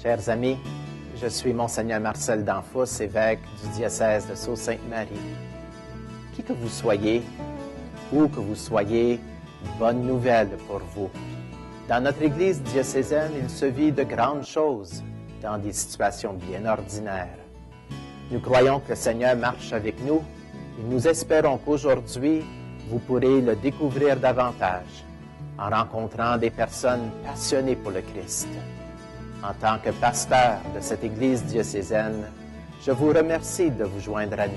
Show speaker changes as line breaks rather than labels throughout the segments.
Chers amis, je suis Monseigneur Marcel Danfous, évêque du diocèse de Sault-Sainte-Marie. Qui que vous soyez, où que vous soyez, bonne nouvelle pour vous. Dans notre Église diocésaine, il se vit de grandes choses dans des situations bien ordinaires. Nous croyons que le Seigneur marche avec nous et nous espérons qu'aujourd'hui, vous pourrez le découvrir davantage en rencontrant des personnes passionnées pour le Christ. En tant que pasteur de cette Église diocésaine, je vous remercie de vous joindre à nous.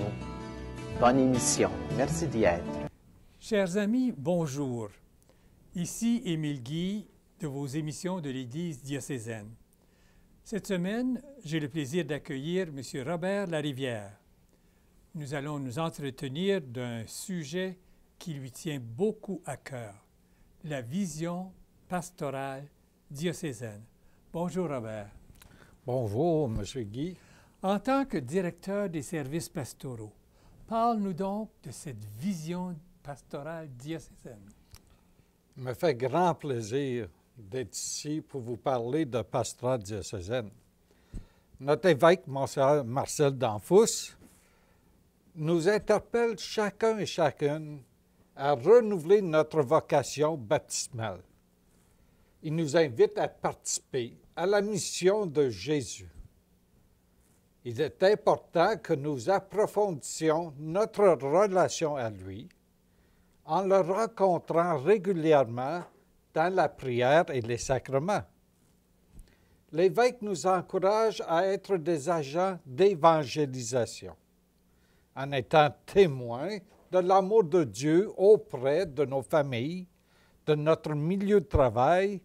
Bonne émission. Merci d'y être.
Chers amis, bonjour. Ici Émile Guy de vos émissions de l'Église diocésaine. Cette semaine, j'ai le plaisir d'accueillir M. Robert Larivière. Nous allons nous entretenir d'un sujet qui lui tient beaucoup à cœur, la vision pastorale diocésaine. Bonjour Robert.
Bonjour M. Guy.
En tant que directeur des services pastoraux, parle-nous donc de cette vision pastorale diocésaine.
Il me fait grand plaisir d'être ici pour vous parler de pastorat diocésaine. Notre évêque, Monseigneur Marcel Danfous, nous interpelle chacun et chacune à renouveler notre vocation baptismale. Il nous invite à participer à la mission de Jésus. Il est important que nous approfondissions notre relation à lui en le rencontrant régulièrement dans la prière et les sacrements. L'évêque nous encourage à être des agents d'évangélisation, en étant témoins de l'amour de Dieu auprès de nos familles, de notre milieu de travail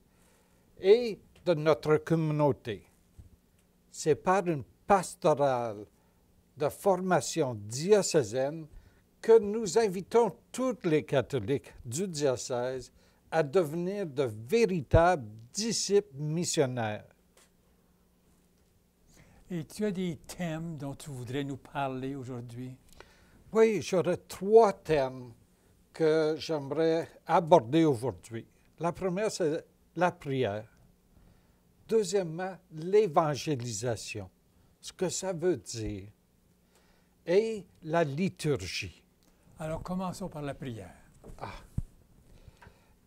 et de notre communauté. C'est par une pastorale de formation diocésaine que nous invitons tous les catholiques du diocèse à devenir de véritables disciples missionnaires.
Et tu as des thèmes dont tu voudrais nous parler aujourd'hui?
Oui, j'aurais 3 thèmes que j'aimerais aborder aujourd'hui. La première, c'est la prière. Deuxièmement, l'évangélisation, ce que ça veut dire. Et la liturgie.
Alors, commençons par la prière.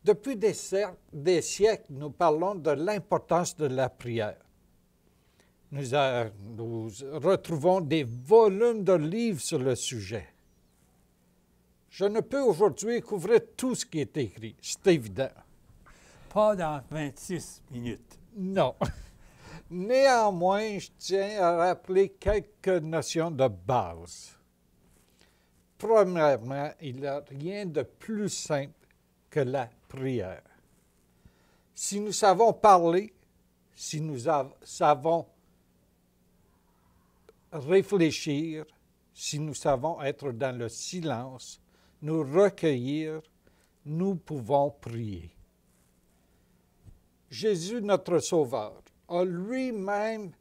Depuis des siècles, nous parlons de l'importance de la prière. Nous retrouvons des volumes de livres sur le sujet. Je ne peux aujourd'hui couvrir tout ce qui est écrit, c'est évident.
Pas dans 26 minutes.
Non. Néanmoins, je tiens à rappeler quelques notions de base. Premièrement, il n'y a rien de plus simple que la prière. Si nous savons parler, si nous savons réfléchir, si nous savons être dans le silence, nous recueillir, nous pouvons prier. Jésus, notre Sauveur, a lui-même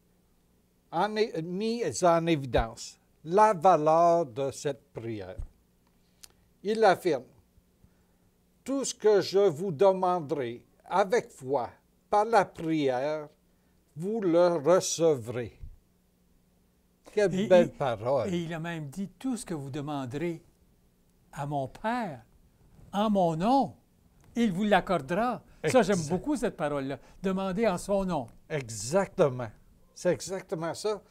mis en évidence la valeur de cette prière. Il affirme, « Tout ce que je vous demanderai avec foi par la prière, vous le recevrez. » Quelle belle parole!
Et il a même dit, « Tout ce que vous demanderez à mon Père, en mon nom, il vous l'accordera. » Ça, j'aime beaucoup cette parole-là. Demander en son nom.
Exactement. C'est exactement ça.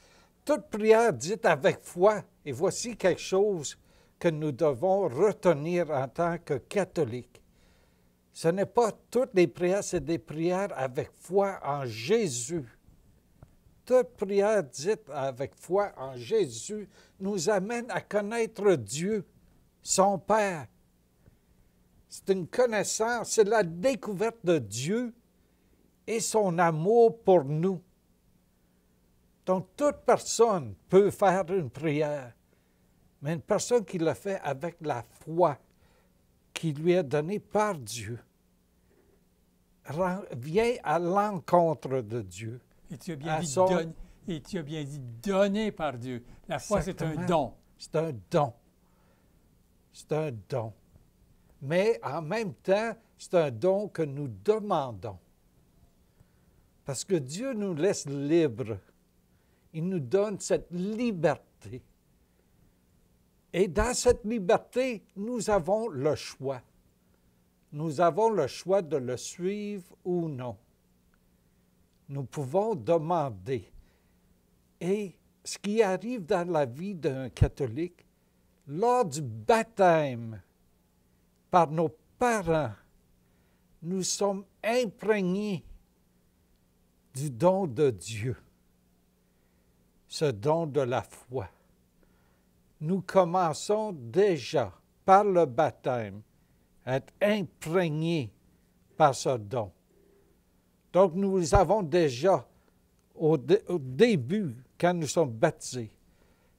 Toute prière dite avec foi, et voici quelque chose que nous devons retenir en tant que catholiques. Ce n'est pas toutes les prières, c'est des prières avec foi en Jésus. Toute prière dite avec foi en Jésus nous amène à connaître Dieu, son Père. C'est une connaissance, c'est la découverte de Dieu et son amour pour nous. Donc, toute personne peut faire une prière, mais une personne qui le fait avec la foi qui lui est donnée par Dieu vient à l'encontre de Dieu.
Et tu as bien dit donné par Dieu. La foi, c'est un don.
C'est un don. C'est un don. Mais en même temps, c'est un don que nous demandons. Parce que Dieu nous laisse libres. Il nous donne cette liberté. Et dans cette liberté, nous avons le choix. Nous avons le choix de le suivre ou non. Nous pouvons demander. Et ce qui arrive dans la vie d'un catholique, lors du baptême par nos parents, nous sommes imprégnés du don de Dieu, ce don de la foi. Nous commençons déjà, par le baptême, à être imprégnés par ce don. Donc, nous avons déjà, au début, quand nous sommes baptisés,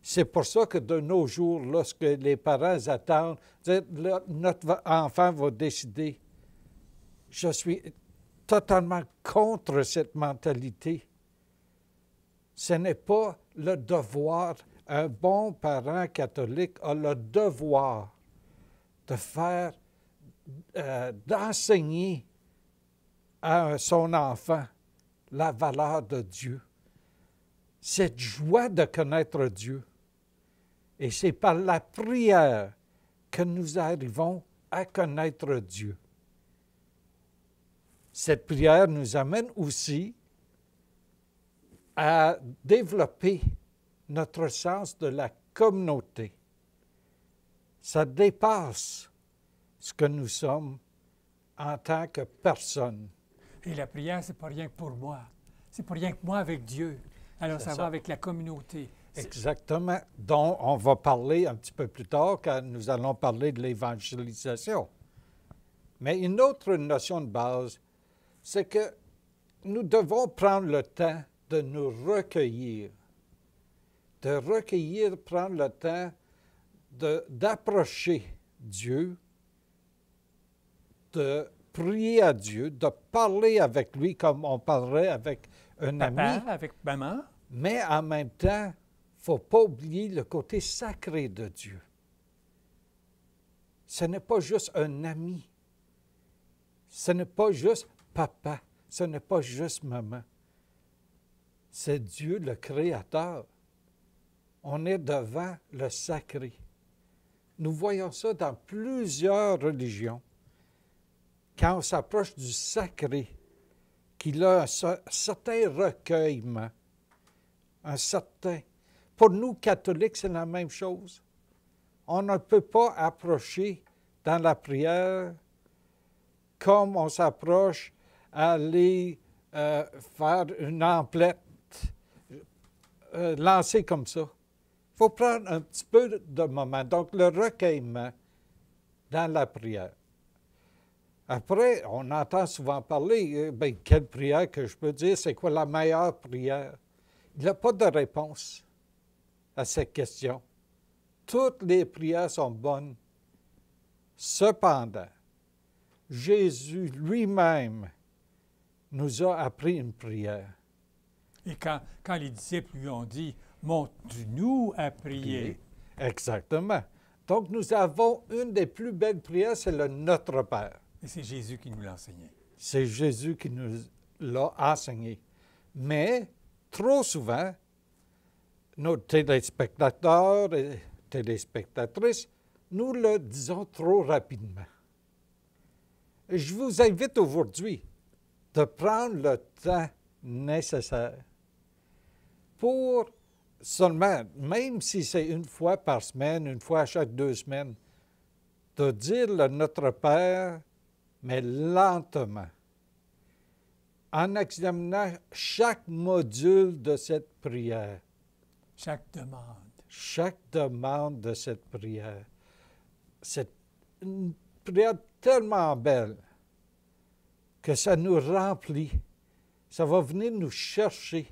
c'est pour ça que de nos jours, lorsque les parents attendent, notre enfant va décider, je suis totalement contre cette mentalité. Ce n'est pas le devoir. Un bon parent catholique a le devoir de faire, d'enseigner à son enfant la valeur de Dieu. Cette joie de connaître Dieu. Et c'est par la prière que nous arrivons à connaître Dieu. Cette prière nous amène aussi à développer notre sens de la communauté. Ça dépasse ce que nous sommes en tant que personne.
Et la prière, ce n'est pas rien que pour moi. C'est pas rien que moi avec Dieu. Alors, ça va avec la communauté.
Exactement, dont on va parler un petit peu plus tard quand nous allons parler de l'évangélisation. Mais une autre notion de base, c'est que nous devons prendre le temps de nous recueillir. De recueillir, prendre le temps d'approcher Dieu, de prier à Dieu, de parler avec lui comme on parlerait avec un
Papa,
ami.
avec maman.
Mais en même temps, il ne faut pas oublier le côté sacré de Dieu. Ce n'est pas juste un ami. Ce n'est pas juste papa. Ce n'est pas juste maman. C'est Dieu le Créateur. On est devant le sacré. Nous voyons ça dans plusieurs religions. Quand on s'approche du sacré, qu'il a un certain recueillement, un certain... Pour nous, catholiques, c'est la même chose. On ne peut pas approcher dans la prière comme on s'approche à aller faire une emplette, lancer comme ça. Il faut prendre un petit peu de moment. Donc, le recueillement dans la prière. Après, on entend souvent parler, quelle prière que je peux dire, c'est quoi la meilleure prière? Il n'y a pas de réponse à cette question. Toutes les prières sont bonnes. Cependant, Jésus lui-même nous a appris une prière.
Et quand les disciples lui ont dit « Montre-nous à prier »,
Exactement. Donc, nous avons une des plus belles prières, c'est le Notre Père.
et c'est Jésus qui nous l'a enseigné.
C'est Jésus qui nous l'a enseigné. Mais, trop souvent, nos téléspectateurs et téléspectatrices, nous le disons trop rapidement. Je vous invite aujourd'hui de prendre le temps nécessaire pour seulement, même si c'est une fois par semaine, une fois à chaque 2 semaines, de dire le Notre Père, mais lentement, en examinant chaque module de cette prière.
Chaque demande.
Chaque demande de cette prière. C'est une prière tellement belle que ça nous remplit. Ça va venir nous chercher.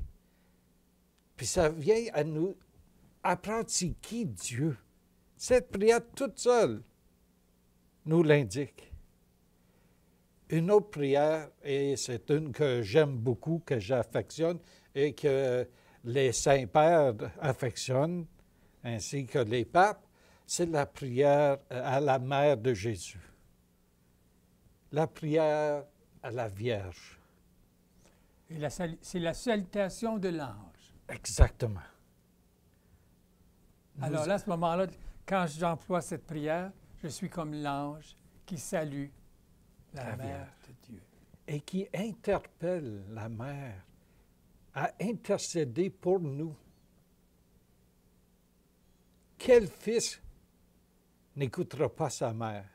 Puis ça vient à nous apprendre c'est qui Dieu. Cette prière toute seule nous l'indique. Une autre prière, et c'est une que j'aime beaucoup, que j'affectionne, et que les saints-pères affectionnent, ainsi que les papes, c'est la prière à la mère de Jésus. La prière à la Vierge.
Et c'est la salutation de l'ange.
Exactement.
Alors là, à ce moment-là, quand j'emploie cette prière, je suis comme l'ange qui salue la mère de Dieu.
Et qui interpelle la mère à intercéder pour nous. Quel fils n'écoutera pas sa mère?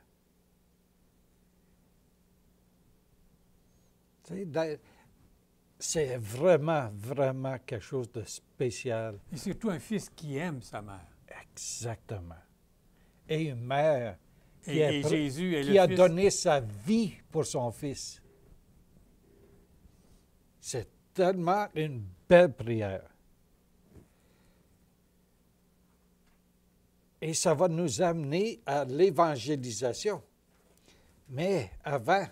C'est vraiment, vraiment quelque chose de spécial.
Et surtout un fils qui aime sa mère.
Exactement. Et une mère qui
Jésus est
qui
le
a
fils.
donné sa vie pour son fils. C'est tellement une belle prière. Et ça va nous amener à l'évangélisation. Mais avant,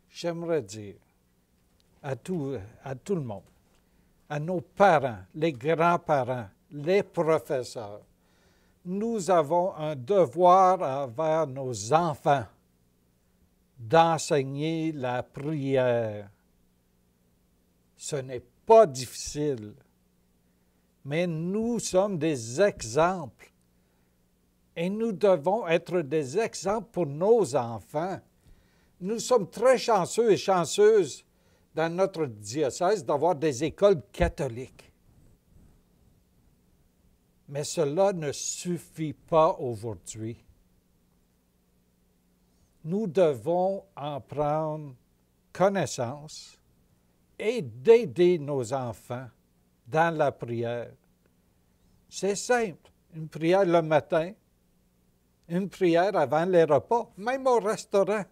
j'aimerais dire à tout le monde, à nos parents, les grands-parents, les professeurs, nous avons un devoir envers nos enfants d'enseigner la prière. Ce n'est pas difficile, mais nous sommes des exemples. Et nous devons être des exemples pour nos enfants. Nous sommes très chanceux et chanceuses dans notre diocèse d'avoir des écoles catholiques. Mais cela ne suffit pas aujourd'hui. Nous devons en prendre connaissance et d'aider nos enfants dans la prière. C'est simple. Une prière le matin, une prière avant les repas, même au restaurant.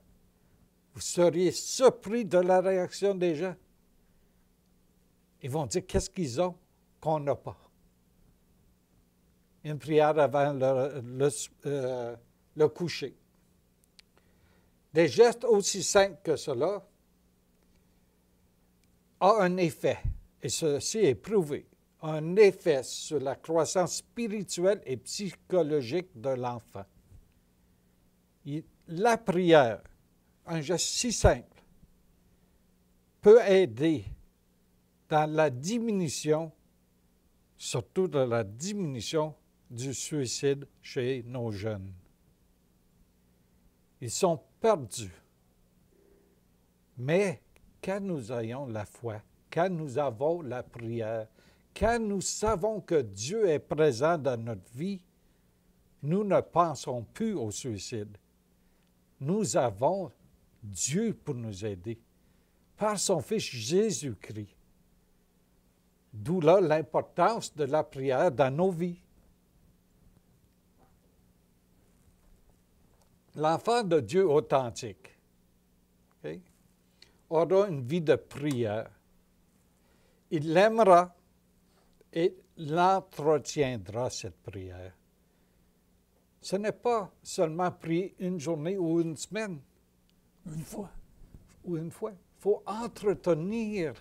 Vous seriez surpris de la réaction des gens. Ils vont dire qu'est-ce qu'ils ont qu'on n'a pas. Une prière avant le coucher. Des gestes aussi simples que cela ont un effet, et ceci est prouvé, un effet sur la croissance spirituelle et psychologique de l'enfant. La prière, un geste si simple, peut aider dans la diminution, surtout dans la diminution du suicide chez nos jeunes. Ils sont perdus. Mais quand nous ayons la foi, quand nous avons la prière, quand nous savons que Dieu est présent dans notre vie, nous ne pensons plus au suicide. Nous avons Dieu pour nous aider, par son Fils Jésus-Christ. D'où là l'importance de la prière dans nos vies. L'enfant de Dieu authentique aura une vie de prière. Il l'aimera et l'entretiendra, cette prière. Ce n'est pas seulement prier une journée ou une semaine.
Une fois.
Ou une fois. Il faut entretenir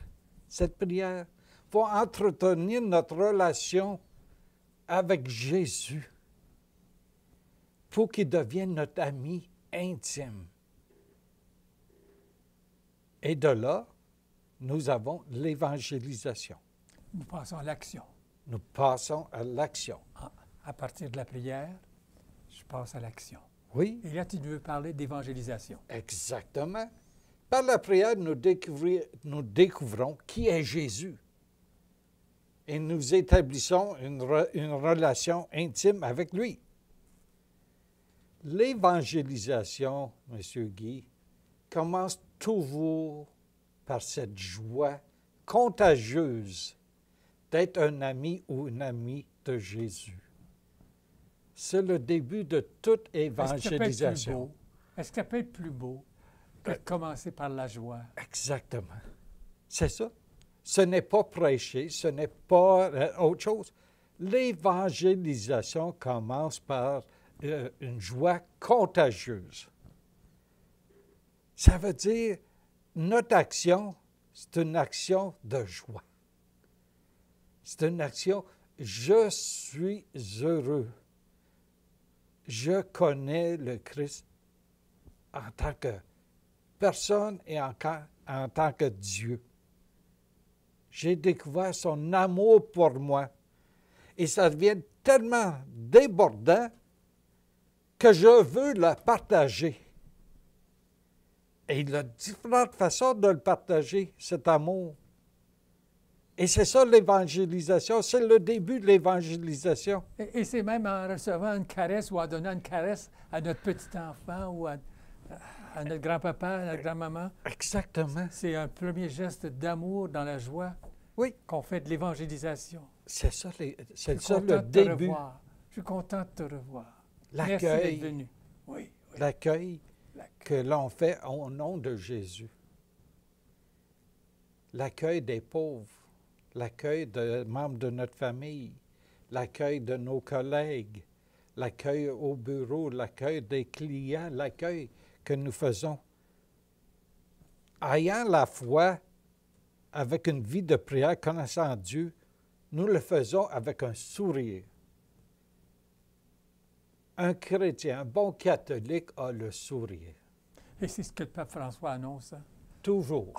cette prière. Il faut entretenir notre relation avec Jésus pour qu'il devienne notre ami intime. Et de là, nous avons l'évangélisation.
Nous passons à l'action.
Nous passons à l'action.
À partir de la prière, je passe à l'action.
Oui.
Et là, tu veux parler d'évangélisation.
Exactement. Par la prière, nous découvrons qui est Jésus. Et nous établissons une relation intime avec lui. L'évangélisation, M. Guy, commence toujours par cette joie contagieuse d'être un ami ou une amie de Jésus. C'est le début de toute évangélisation.
Est-ce que ça peut être plus beau que de commencer par la joie?
Exactement. C'est ça. Ce n'est pas prêcher, ce n'est pas autre chose. L'évangélisation commence par une joie contagieuse. Ça veut dire, notre action, c'est une action de joie. C'est une action, je suis heureux. Je connais le Christ en tant que personne et en tant que Dieu. J'ai découvert son amour pour moi. Et ça devient tellement débordant que je veux le partager. Et il y a différentes façons de le partager, cet amour. Et c'est ça l'évangélisation, c'est le début de l'évangélisation.
Et c'est même en recevant une caresse ou en donnant une caresse à notre petit enfant ou à notre grand-papa, à notre grand-maman.
Exactement.
C'est un premier geste d'amour dans la joie
Oui.
qu'on fait de l'évangélisation.
C'est ça, c'est
Je suis
ça
content
le
de te
début.
revoir. Je suis content de te revoir. Merci
L'accueil.
d'être venu. Oui, oui.
L'accueil que l'on fait au nom de Jésus. L'accueil des pauvres, l'accueil des membres de notre famille, l'accueil de nos collègues, l'accueil au bureau, l'accueil des clients, l'accueil que nous faisons. Ayant la foi, avec une vie de prière, connaissant Dieu, nous le faisons avec un sourire. Un chrétien, un bon catholique a le sourire.
Et c'est ce que le pape François annonce. Hein?
Toujours.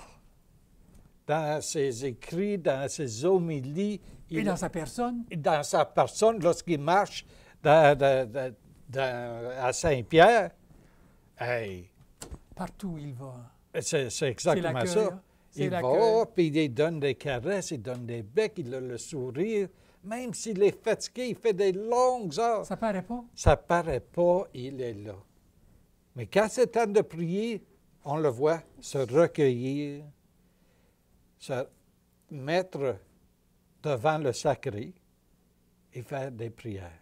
Dans ses écrits, dans ses homélies.
Et dans sa personne.
Dans sa personne, lorsqu'il marche à Saint-Pierre. Hey,
Partout où il va.
c'est exactement ça.
Hein?
Il va, puis il donne des caresses, il donne des becs, il a le sourire. Même s'il est fatigué, il fait des longues heures.
Ça paraît pas?
Ça paraît pas, il est là. Mais quand c'est temps de prier, on le voit se recueillir, se mettre devant le sacré et faire des prières.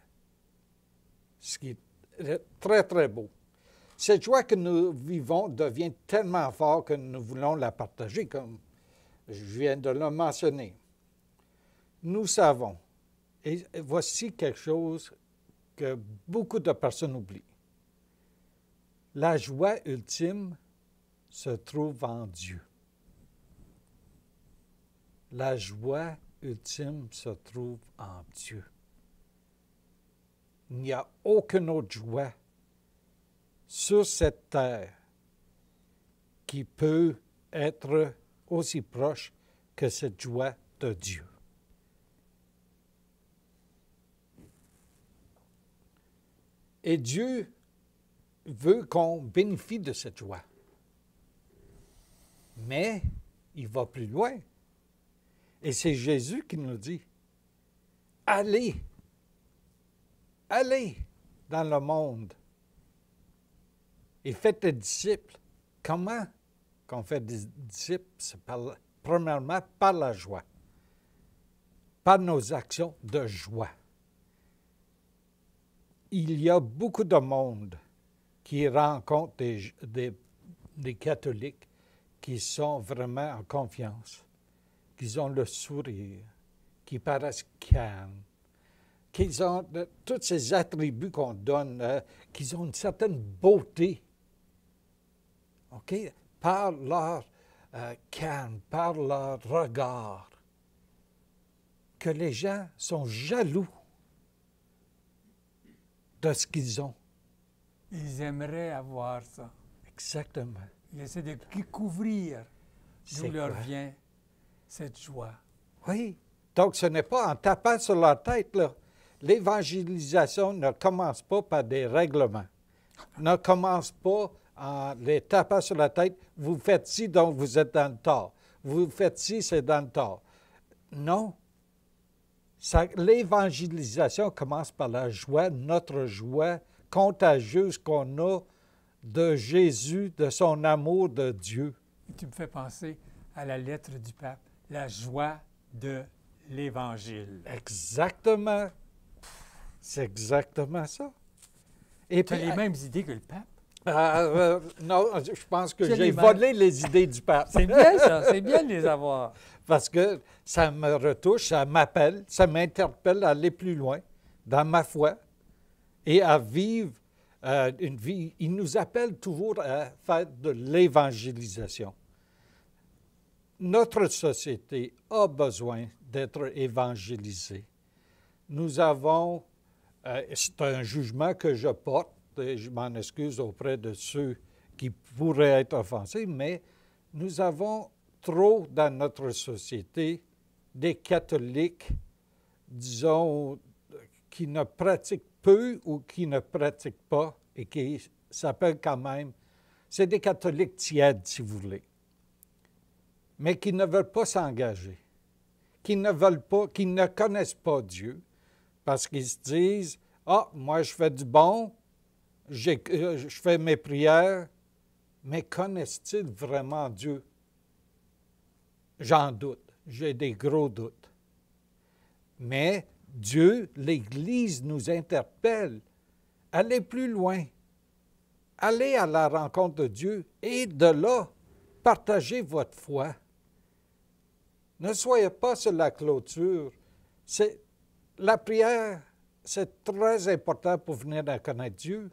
Ce qui est très, très beau. Cette joie que nous vivons devient tellement forte que nous voulons la partager, comme je viens de le mentionner. Nous savons, et voici quelque chose que beaucoup de personnes oublient. La joie ultime se trouve en Dieu. La joie ultime se trouve en Dieu. Il n'y a aucune autre joie sur cette terre qui peut être aussi proche que cette joie de Dieu. Et Dieu veut qu'on bénéficie de cette joie. Mais il va plus loin. Et c'est Jésus qui nous dit, allez dans le monde et faites des disciples. Comment qu'on fait des disciples? C'est premièrement par la joie, par nos actions de joie. Il y a beaucoup de monde qui rencontre des catholiques qui sont vraiment en confiance, qui ont le sourire, qui paraissent calmes, qui ont tous ces attributs qu'on donne, qui ont une certaine beauté, OK? Par leur calme, par leur regard, que les gens sont jaloux de ce qu'ils ont.
Ils aimeraient avoir ça.
Exactement.
Ils essaient de découvrir d'où leur vient cette joie.
Oui. Donc, ce n'est pas en tapant sur leur tête, là. L'évangélisation ne commence pas par des règlements. Ne commence pas en les tapant sur la tête. Vous faites ci, donc vous êtes dans le tort. Vous faites ci, c'est dans le tort. Non. L'évangélisation commence par la joie, notre joie contagieuse qu'on a de Jésus, de son amour de Dieu.
Tu me fais penser à la lettre du pape, la joie de l'Évangile.
Exactement. C'est exactement ça. Et
tu as les mêmes idées que le pape?
Non, je pense que
C'est
j'ai
les
volé les idées du pape.
C'est bien ça, c'est bien de les avoir.
Parce que ça me retouche, ça m'appelle, ça m'interpelle à aller plus loin dans ma foi et à vivre une vie. Il nous appelle toujours à faire de l'évangélisation. Notre société a besoin d'être évangélisée. Nous avons, c'est un jugement que je porte, et je m'en excuse auprès de ceux qui pourraient être offensés, mais nous avons trop dans notre société des catholiques, disons, qui ne pratiquent peu ou qui ne pratiquent pas et qui s'appellent quand même, c'est des catholiques tièdes, si vous voulez, mais qui ne veulent pas s'engager, qui ne connaissent pas Dieu, parce qu'ils se disent, « Ah, moi je fais du bon, je fais mes prières, mais connaissent-ils vraiment Dieu? » J'en doute, j'ai des gros doutes. Mais Dieu, l'Église nous interpelle. Allez plus loin. Allez à la rencontre de Dieu et de là, partagez votre foi. Ne soyez pas sur la clôture. La prière, c'est très important pour venir à connaître Dieu.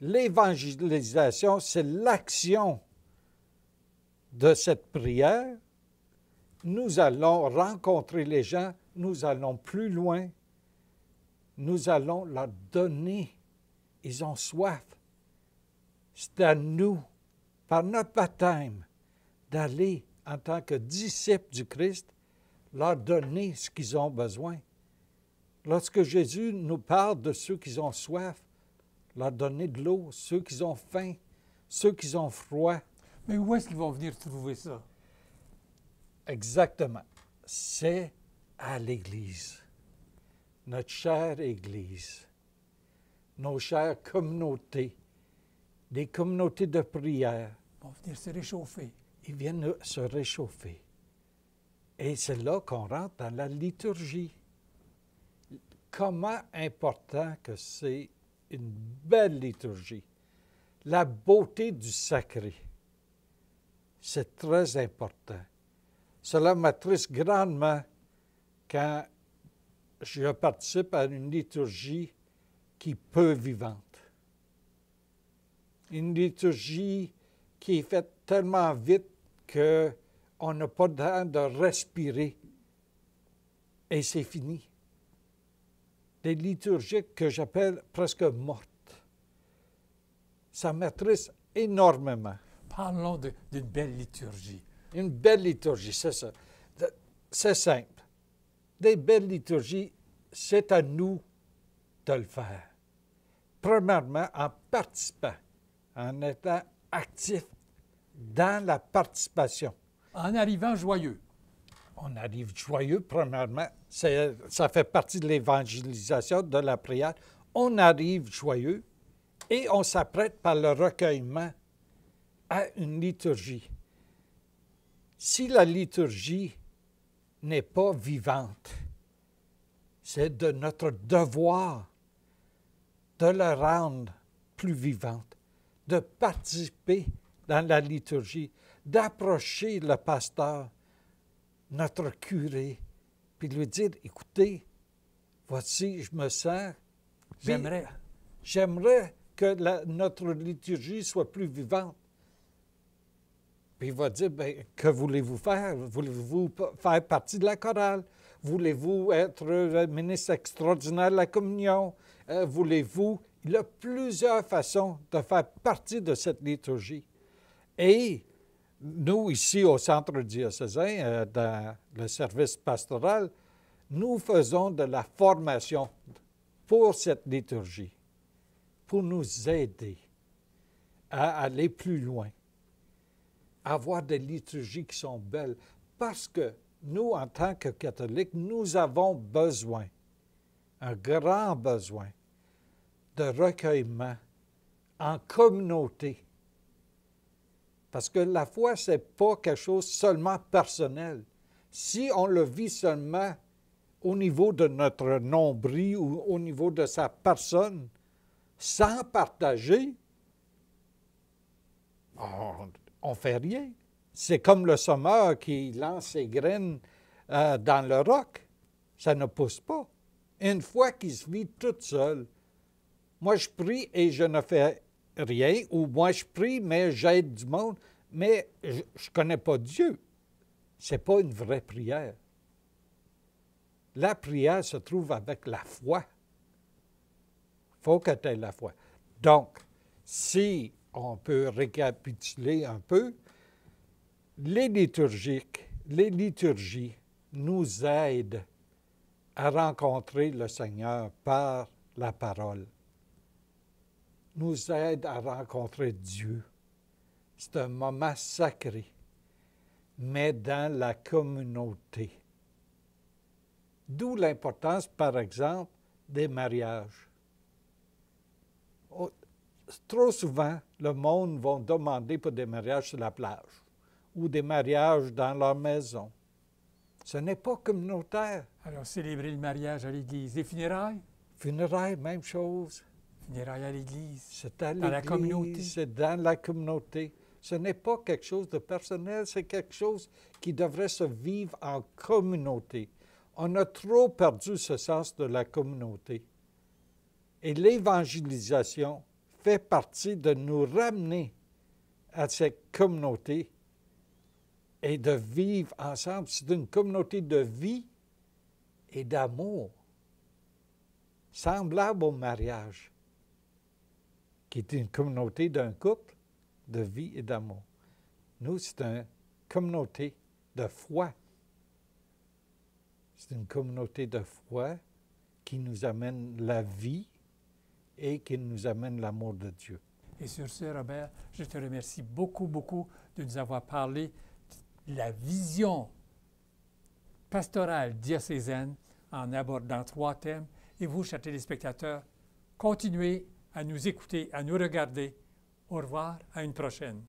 L'évangélisation, c'est l'action de cette prière. Nous allons rencontrer les gens, nous allons plus loin, nous allons leur donner. Ils ont soif. C'est à nous, par notre baptême, d'aller en tant que disciples du Christ, leur donner ce qu'ils ont besoin. Lorsque Jésus nous parle de ceux qui ont soif, leur donner de l'eau, ceux qui ont faim, ceux qui ont froid.
Mais où est-ce qu'ils vont venir trouver ça?
Exactement. C'est à l'Église, notre chère Église, nos chères communautés, des communautés de prière.
Ils vont venir se réchauffer.
Ils viennent se réchauffer. Et c'est là qu'on rentre dans la liturgie. Comment important que c'est une belle liturgie. La beauté du sacré, c'est très important. Cela m'attriste grandement quand je participe à une liturgie qui est peu vivante. Une liturgie qui est faite tellement vite qu'on n'a pas le temps de respirer et c'est fini. Des liturgies que j'appelle presque mortes. Ça m'attriste énormément.
Parlons d'une belle liturgie.
Une belle liturgie, c'est ça. C'est simple. Des belles liturgies, c'est à nous de le faire. Premièrement, en participant, en étant actif dans la participation.
En arrivant joyeux.
On arrive joyeux, premièrement. Ça fait partie de l'évangélisation, de la prière. On arrive joyeux et on s'apprête par le recueillement à une liturgie. Si la liturgie n'est pas vivante, c'est de notre devoir de la rendre plus vivante, de participer dans la liturgie, d'approcher le pasteur, notre curé, puis lui dire, écoutez, voici, je me sens... J'aimerais que notre liturgie soit plus vivante. Puis il va dire, bien, que voulez-vous faire? Voulez-vous faire partie de la chorale? Voulez-vous être le ministre extraordinaire de la communion? Voulez-vous... Il y a plusieurs façons de faire partie de cette liturgie. Et nous, ici, au Centre diocésain, dans le service pastoral, nous faisons de la formation pour cette liturgie, pour nous aider à aller plus loin, à avoir des liturgies qui sont belles, parce que nous, en tant que catholiques, nous avons besoin, un grand besoin, de recueillement en communauté. Parce que la foi, ce n'est pas quelque chose seulement personnel. Si on le vit seulement au niveau de notre nombril ou au niveau de sa personne, sans partager, on ne fait rien. C'est comme le semeur qui lance ses graines dans le roc. Ça ne pousse pas. Une fois qu'il se vit tout seul, moi je prie et je ne fais rien, ou moi je prie mais j'aide du monde, mais je ne connais pas Dieu. Ce n'est pas une vraie prière. La prière se trouve avec la foi. Il faut que tu aies la foi. Donc, si on peut récapituler un peu, les liturgies nous aide à rencontrer le Seigneur par la parole, nous aide à rencontrer Dieu. C'est un moment sacré, mais dans la communauté. D'où l'importance, par exemple, des mariages. Trop souvent, le monde va demander pour des mariages sur la plage ou des mariages dans leur maison. Ce n'est pas communautaire.
Alors, célébrer le mariage à l'Église. Les funérailles?
Funérailles, même chose.
Funérailles à l'Église.
C'est à
Dans la communauté.
l'Église, c'est dans la communauté. Ce n'est pas quelque chose de personnel, c'est quelque chose qui devrait se vivre en communauté. On a trop perdu ce sens de la communauté. Et l'évangélisation fait partie de nous ramener à cette communauté et de vivre ensemble. C'est une communauté de vie et d'amour, semblable au mariage, qui est une communauté d'un couple de vie et d'amour. Nous, c'est une communauté de foi. C'est une communauté de foi qui nous amène la vie et qui nous amène l'amour de Dieu.
Et sur ce, Robert, je te remercie beaucoup, beaucoup de nous avoir parlé de la vision pastorale diocésaine en abordant 3 thèmes. Et vous, chers téléspectateurs, continuez à nous écouter, à nous regarder. Au revoir, à une prochaine.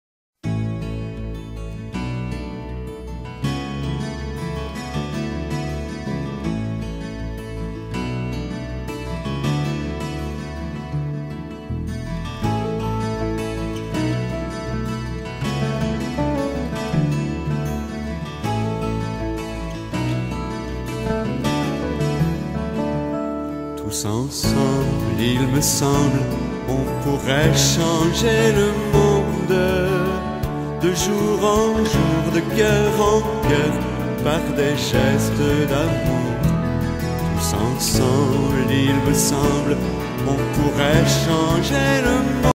Tous ensemble, il me semble, on pourrait changer le monde de jour en jour, de cœur en cœur, par des gestes d'amour. Tous ensemble, il me semble, on pourrait changer le monde.